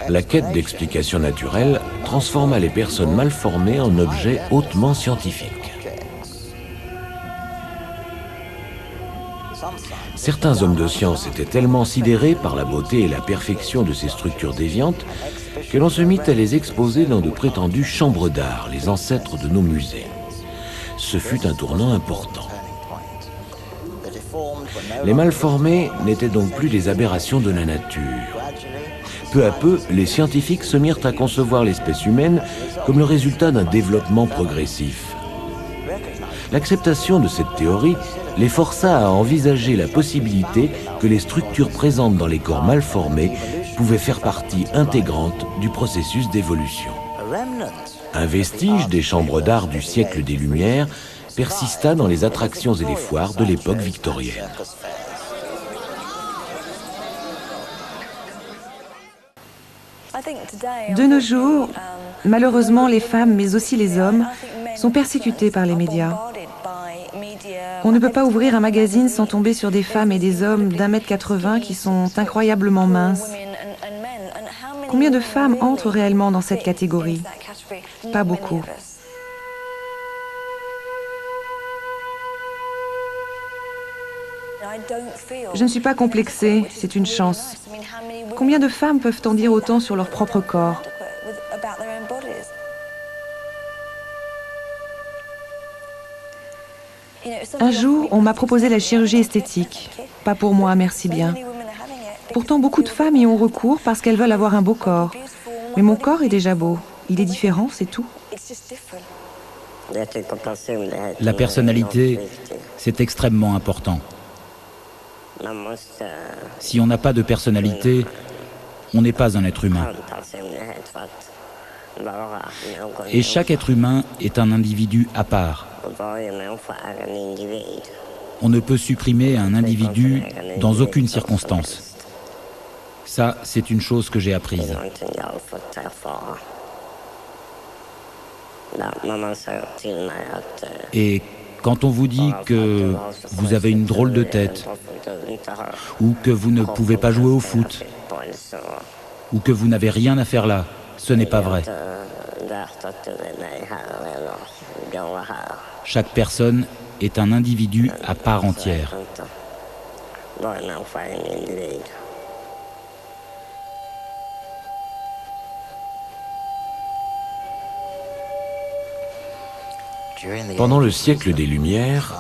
La quête d'explications naturelles transforma les personnes mal formées en objets hautement scientifiques. Certains hommes de science étaient tellement sidérés par la beauté et la perfection de ces structures déviantes que l'on se mit à les exposer dans de prétendues chambres d'art, les ancêtres de nos musées. Ce fut un tournant important. Les malformés n'étaient donc plus des aberrations de la nature. Peu à peu, les scientifiques se mirent à concevoir l'espèce humaine comme le résultat d'un développement progressif. L'acceptation de cette théorie les força à envisager la possibilité que les structures présentes dans les corps mal formés pouvaient faire partie intégrante du processus d'évolution. Un vestige des chambres d'art du siècle des Lumières persista dans les attractions et les foires de l'époque victorienne. De nos jours, malheureusement, les femmes, mais aussi les hommes, sont persécutés par les médias. On ne peut pas ouvrir un magazine sans tomber sur des femmes et des hommes d'1,80 m qui sont incroyablement minces. Combien de femmes entrent réellement dans cette catégorie? Pas beaucoup. Je ne suis pas complexée, c'est une chance. Combien de femmes peuvent en dire autant sur leur propre corps? Un jour, on m'a proposé la chirurgie esthétique. Pas pour moi, merci bien. Pourtant, beaucoup de femmes y ont recours parce qu'elles veulent avoir un beau corps. Mais mon corps est déjà beau. Il est différent, c'est tout. La personnalité, c'est extrêmement important. Si on n'a pas de personnalité, on n'est pas un être humain. Et chaque être humain est un individu à part. On ne peut supprimer un individu dans aucune circonstance. Ça, c'est une chose que j'ai apprise. Et quand on vous dit que vous avez une drôle de tête, ou que vous ne pouvez pas jouer au foot, ou que vous n'avez rien à faire là, ce n'est pas vrai. Chaque personne est un individu à part entière. Pendant le siècle des Lumières,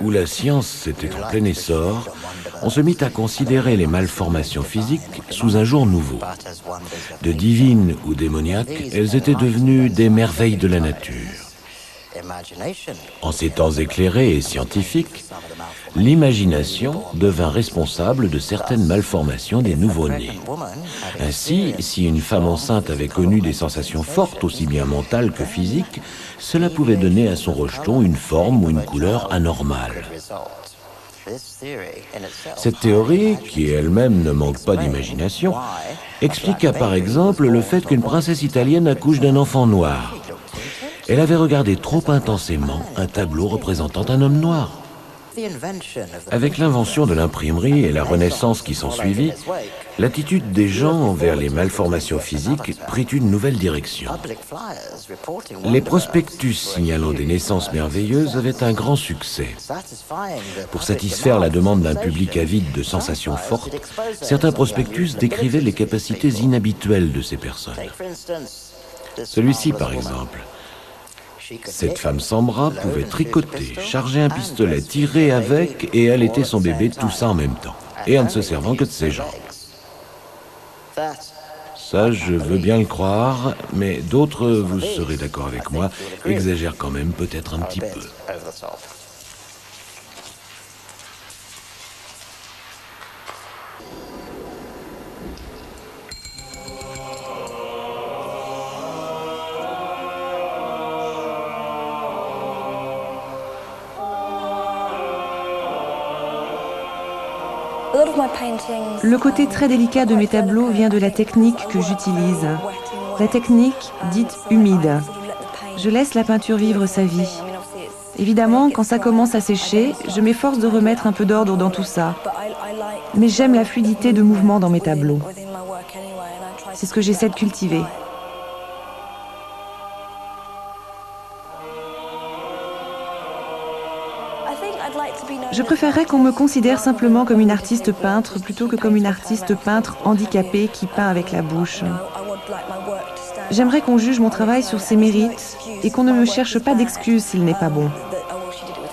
où la science était en plein essor, on se mit à considérer les malformations physiques sous un jour nouveau. De divines ou démoniaques, elles étaient devenues des merveilles de la nature. En ces temps éclairés et scientifiques, l'imagination devint responsable de certaines malformations des nouveau-nés. Ainsi, si une femme enceinte avait connu des sensations fortes, aussi bien mentales que physiques, cela pouvait donner à son rejeton une forme ou une couleur anormale. Cette théorie, qui elle-même ne manque pas d'imagination, expliqua par exemple le fait qu'une princesse italienne accouche d'un enfant noir. Elle avait regardé trop intensément un tableau représentant un homme noir. Avec l'invention de l'imprimerie et la Renaissance qui s'ensuivit, l'attitude des gens envers les malformations physiques prit une nouvelle direction. Les prospectus signalant des naissances merveilleuses avaient un grand succès. Pour satisfaire la demande d'un public avide de sensations fortes, certains prospectus décrivaient les capacités inhabituelles de ces personnes. Celui-ci, par exemple. Cette femme sans bras pouvait tricoter, charger un pistolet, tirer avec et allaiter son bébé, tout ça en même temps, et en ne se servant que de ses jambes. Ça, je veux bien le croire, mais d'autres, vous serez d'accord avec moi, exagèrent quand même peut-être un petit peu. Le côté très délicat de mes tableaux vient de la technique que j'utilise. La technique dite humide. Je laisse la peinture vivre sa vie. Évidemment, quand ça commence à sécher, je m'efforce de remettre un peu d'ordre dans tout ça. Mais j'aime la fluidité de mouvement dans mes tableaux. C'est ce que j'essaie de cultiver. Je préférerais qu'on me considère simplement comme une artiste peintre plutôt que comme une artiste peintre handicapée qui peint avec la bouche. J'aimerais qu'on juge mon travail sur ses mérites et qu'on ne me cherche pas d'excuses s'il n'est pas bon.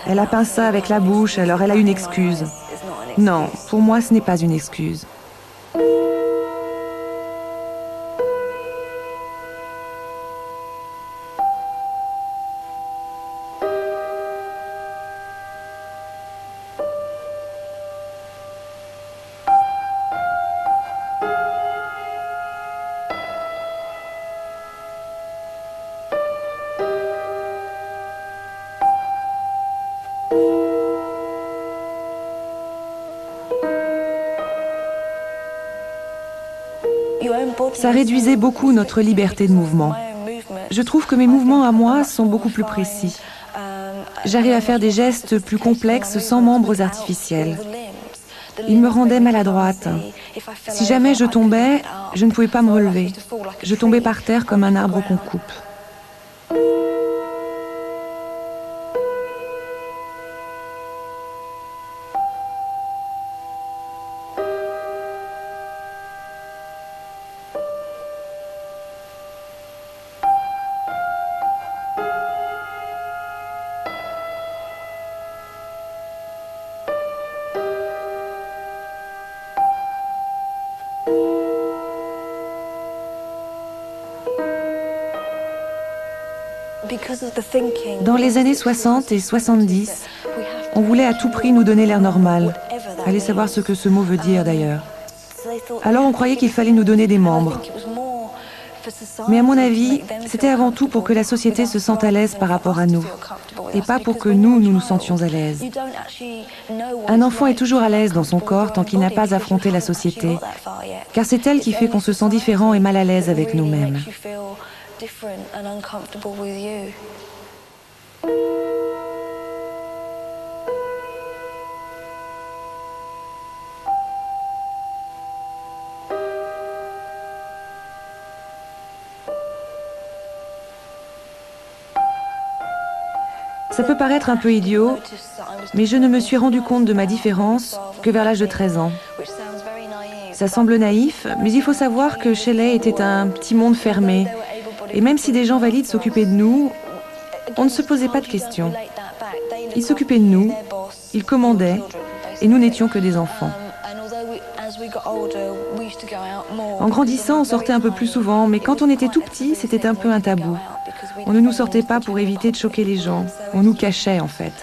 Elle a peint ça avec la bouche, alors elle a une excuse. Non, pour moi, ce n'est pas une excuse. Ça réduisait beaucoup notre liberté de mouvement. Je trouve que mes mouvements à moi sont beaucoup plus précis. J'arrive à faire des gestes plus complexes sans membres artificiels. Ils me rendaient maladroite. Si jamais je tombais, je ne pouvais pas me relever. Je tombais par terre comme un arbre qu'on coupe. Dans les années 60 et 70, on voulait à tout prix nous donner l'air normal. Allez savoir ce que ce mot veut dire d'ailleurs. Alors on croyait qu'il fallait nous donner des membres. Mais à mon avis, c'était avant tout pour que la société se sente à l'aise par rapport à nous, et pas pour que nous nous sentions à l'aise. Un enfant est toujours à l'aise dans son corps tant qu'il n'a pas affronté la société, car c'est elle qui fait qu'on se sent différent et mal à l'aise avec nous-mêmes. Ça peut paraître un peu idiot, mais je ne me suis rendu compte de ma différence que vers l'âge de 13 ans. Ça semble naïf, mais il faut savoir que Shelley était un petit monde fermé. Et même si des gens valides s'occupaient de nous, on ne se posait pas de questions. Ils s'occupaient de nous, ils commandaient, et nous n'étions que des enfants. En grandissant, on sortait un peu plus souvent, mais quand on était tout petit, c'était un peu un tabou. On ne nous sortait pas pour éviter de choquer les gens. On nous cachait, en fait.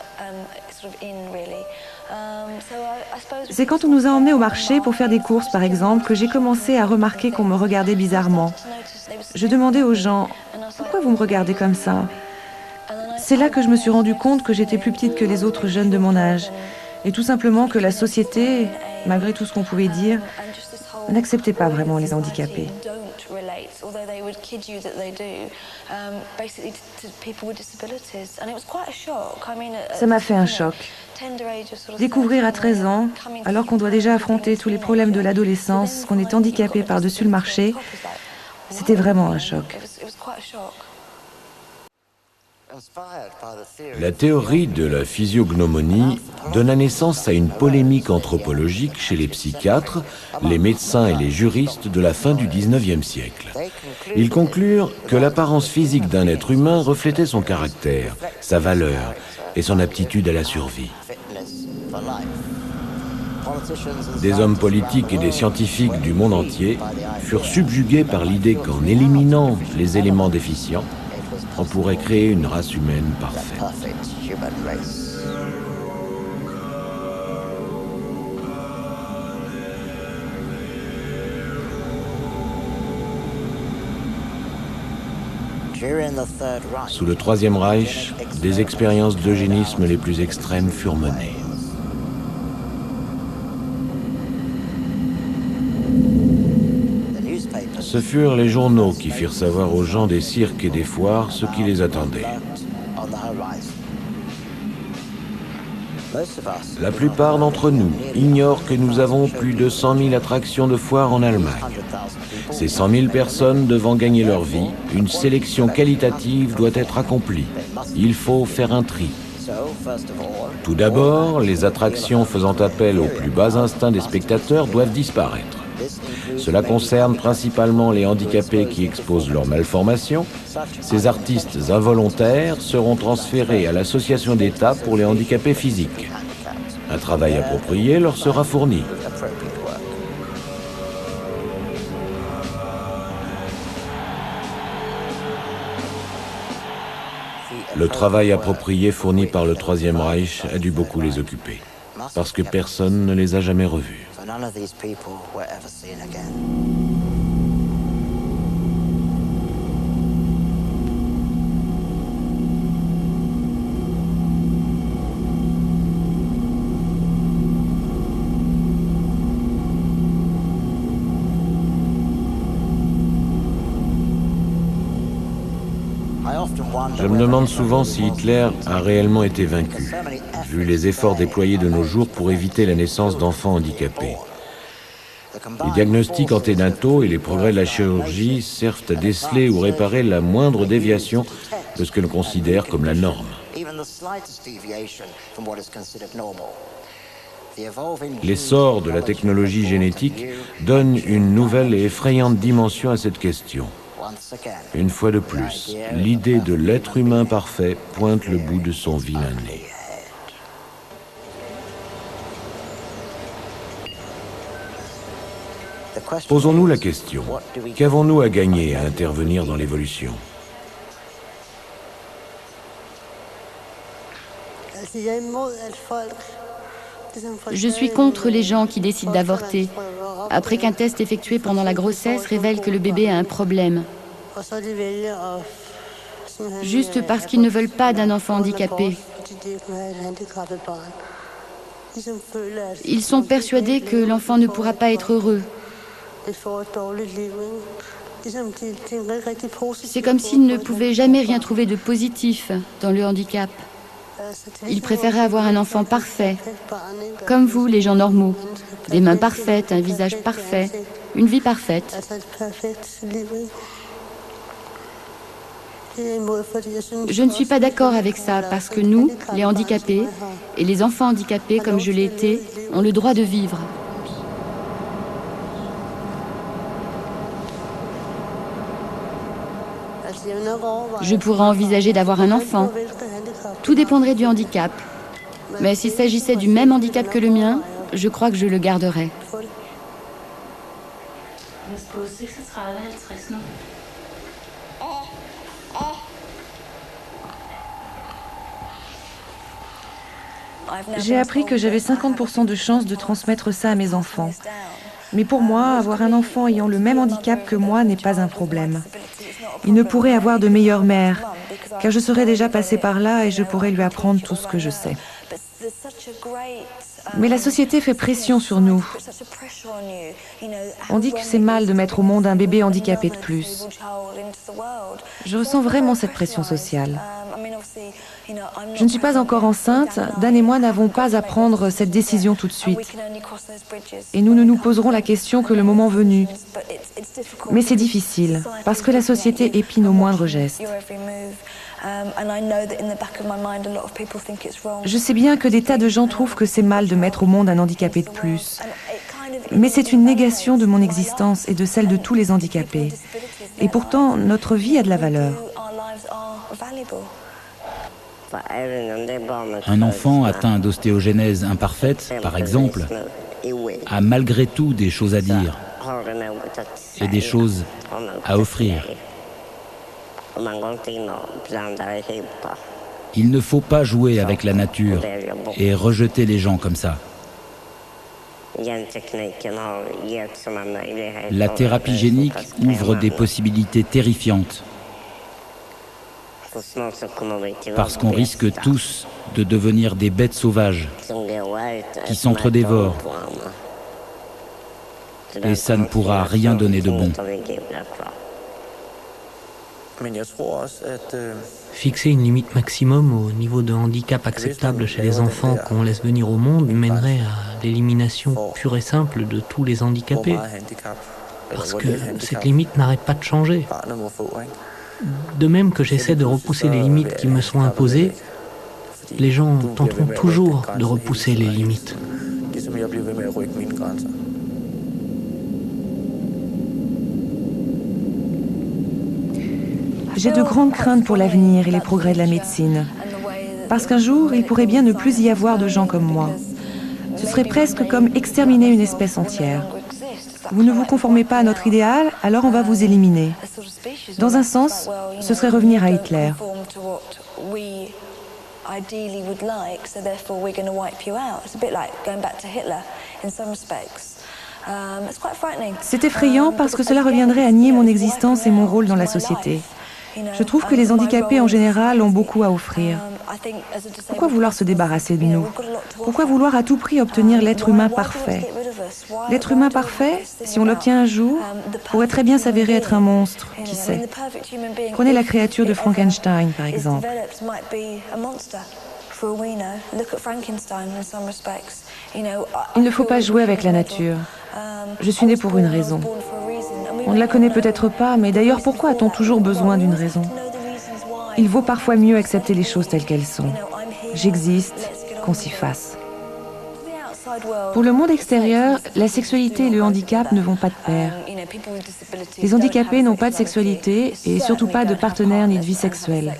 C'est quand on nous a emmenés au marché pour faire des courses, par exemple, que j'ai commencé à remarquer qu'on me regardait bizarrement. Je demandais aux gens « Pourquoi vous me regardez comme ça ?» C'est là que je me suis rendu compte que j'étais plus petite que les autres jeunes de mon âge. Et tout simplement que la société, malgré tout ce qu'on pouvait dire, n'acceptait pas vraiment les handicapés. Ça m'a fait un choc. Découvrir à 13 ans, alors qu'on doit déjà affronter tous les problèmes de l'adolescence, qu'on est handicapé par-dessus le marché, c'était vraiment un choc. La théorie de la physiognomonie donna naissance à une polémique anthropologique chez les psychiatres, les médecins et les juristes de la fin du XIXe siècle. Ils conclurent que l'apparence physique d'un être humain reflétait son caractère, sa valeur et son aptitude à la survie. Des hommes politiques et des scientifiques du monde entier furent subjugués par l'idée qu'en éliminant les éléments déficients, on pourrait créer une race humaine parfaite. Sous le Troisième Reich, des expériences d'eugénisme les plus extrêmes furent menées. Ce furent les journaux qui firent savoir aux gens des cirques et des foires ce qui les attendait. La plupart d'entre nous ignorent que nous avons plus de 100 000 attractions de foire en Allemagne. Ces 100 000 personnes devant gagner leur vie, une sélection qualitative doit être accomplie. Il faut faire un tri. Tout d'abord, les attractions faisant appel aux plus bas instincts des spectateurs doivent disparaître. Cela concerne principalement les handicapés qui exposent leur malformation. Ces artistes involontaires seront transférés à l'association d'État pour les handicapés physiques. Un travail approprié leur sera fourni. Le travail approprié fourni par le Troisième Reich a dû beaucoup les occuper, parce que personne ne les a jamais revus. Je me demande souvent si Hitler a réellement été vaincu, vu les efforts déployés de nos jours pour éviter la naissance d'enfants handicapés. Les diagnostics anténataux et les progrès de la chirurgie servent à déceler ou réparer la moindre déviation de ce que l'on considère comme la norme. L'essor de la technologie génétique donne une nouvelle et effrayante dimension à cette question. Une fois de plus, l'idée de l'être humain parfait pointe le bout de son vilain nez. Posons-nous la question, qu'avons-nous à gagner à intervenir dans l'évolution ? Je suis contre les gens qui décident d'avorter, après qu'un test effectué pendant la grossesse révèle que le bébé a un problème. Juste parce qu'ils ne veulent pas d'un enfant handicapé. Ils sont persuadés que l'enfant ne pourra pas être heureux. C'est comme s'ils ne pouvaient jamais rien trouver de positif dans le handicap. Ils préféraient avoir un enfant parfait, comme vous, les gens normaux. Des mains parfaites, un visage parfait, une vie parfaite. Je ne suis pas d'accord avec ça parce que nous, les handicapés, et les enfants handicapés comme je l'ai été, ont le droit de vivre. Je pourrais envisager d'avoir un enfant. Tout dépendrait du handicap. Mais s'il s'agissait du même handicap que le mien, je crois que je le garderais. J'ai appris que j'avais 50% de chance de transmettre ça à mes enfants. Mais pour moi, avoir un enfant ayant le même handicap que moi n'est pas un problème. Il ne pourrait avoir de meilleure mère, car je serais déjà passée par là et je pourrais lui apprendre tout ce que je sais. Mais la société fait pression sur nous. On dit que c'est mal de mettre au monde un bébé handicapé de plus. Je ressens vraiment cette pression sociale. Je ne suis pas encore enceinte, Dan et moi n'avons pas à prendre cette décision tout de suite. Et nous ne nous poserons la question que le moment venu. Mais c'est difficile, parce que la société épine au moindre geste. Je sais bien que des tas de gens trouvent que c'est mal de mettre au monde un handicapé de plus. Mais c'est une négation de mon existence et de celle de tous les handicapés. Et pourtant, notre vie a de la valeur. Un enfant atteint d'ostéogenèse imparfaite, par exemple, a malgré tout des choses à dire et des choses à offrir. Il ne faut pas jouer avec la nature et rejeter les gens comme ça. La thérapie génique ouvre des possibilités terrifiantes. Parce qu'on risque tous de devenir des bêtes sauvages qui s'entre-dévorent. Et ça ne pourra rien donner de bon. Fixer une limite maximum au niveau de handicap acceptable chez les enfants qu'on laisse venir au monde mènerait à l'élimination pure et simple de tous les handicapés. Parce que cette limite n'arrête pas de changer. De même que j'essaie de repousser les limites qui me sont imposées, les gens tenteront toujours de repousser les limites. J'ai de grandes craintes pour l'avenir et les progrès de la médecine. Parce qu'un jour, il pourrait bien ne plus y avoir de gens comme moi. Ce serait presque comme exterminer une espèce entière. Vous ne vous conformez pas à notre idéal, alors on va vous éliminer. Dans un sens, ce serait revenir à Hitler. C'est effrayant parce que cela reviendrait à nier mon existence et mon rôle dans la société. Je trouve que les handicapés en général ont beaucoup à offrir. Pourquoi vouloir se débarrasser de nous? Pourquoi vouloir à tout prix obtenir l'être humain parfait? L'être humain parfait, si on l'obtient un jour, pourrait très bien s'avérer être un monstre, qui sait. Prenez la créature de Frankenstein, par exemple. Il ne faut pas jouer avec la nature. Je suis née pour une raison. On ne la connaît peut-être pas, mais d'ailleurs, pourquoi a-t-on toujours besoin d'une raison? Il vaut parfois mieux accepter les choses telles qu'elles sont. J'existe, qu'on s'y fasse. Pour le monde extérieur, la sexualité et le handicap ne vont pas de pair. Les handicapés n'ont pas de sexualité et surtout pas de partenaire ni de vie sexuelle.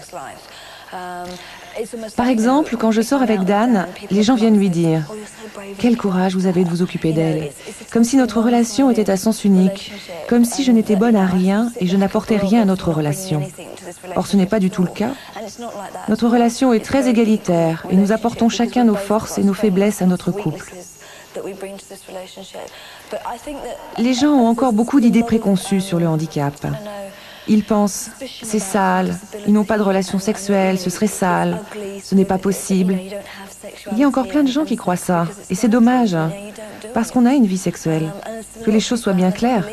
Par exemple, quand je sors avec Dan, les gens viennent lui dire « Quel courage vous avez de vous occuper d'elle !» Comme si notre relation était à sens unique, comme si je n'étais bonne à rien et je n'apportais rien à notre relation. Or, ce n'est pas du tout le cas. Notre relation est très égalitaire et nous apportons chacun nos forces et nos faiblesses à notre couple. Les gens ont encore beaucoup d'idées préconçues sur le handicap. Ils pensent « c'est sale, ils n'ont pas de relation sexuelle, ce serait sale, ce n'est pas possible ». Il y a encore plein de gens qui croient ça, et c'est dommage, parce qu'on a une vie sexuelle, que les choses soient bien claires.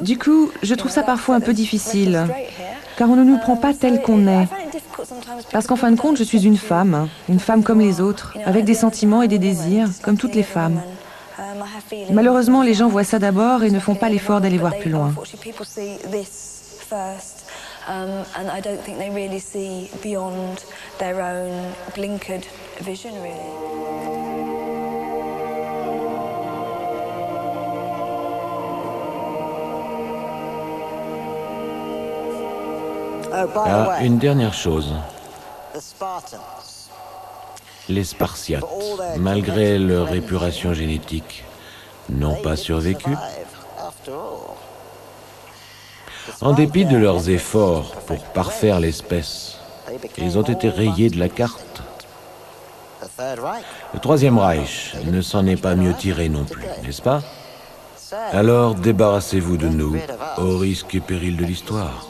Du coup, je trouve ça parfois un peu difficile, car on ne nous prend pas tel qu'on est. Parce qu'en fin de compte, je suis une femme comme les autres, avec des sentiments et des désirs, comme toutes les femmes. Malheureusement, les gens voient ça d'abord et ne font pas l'effort d'aller voir plus loin. Ah, une dernière chose. Les Spartiates, malgré leur épuration génétique, n'ont pas survécu. En dépit de leurs efforts pour parfaire l'espèce, ils ont été rayés de la carte. Le Troisième Reich ne s'en est pas mieux tiré non plus, n'est-ce pas? Alors débarrassez-vous de nous, au risque et péril de l'histoire.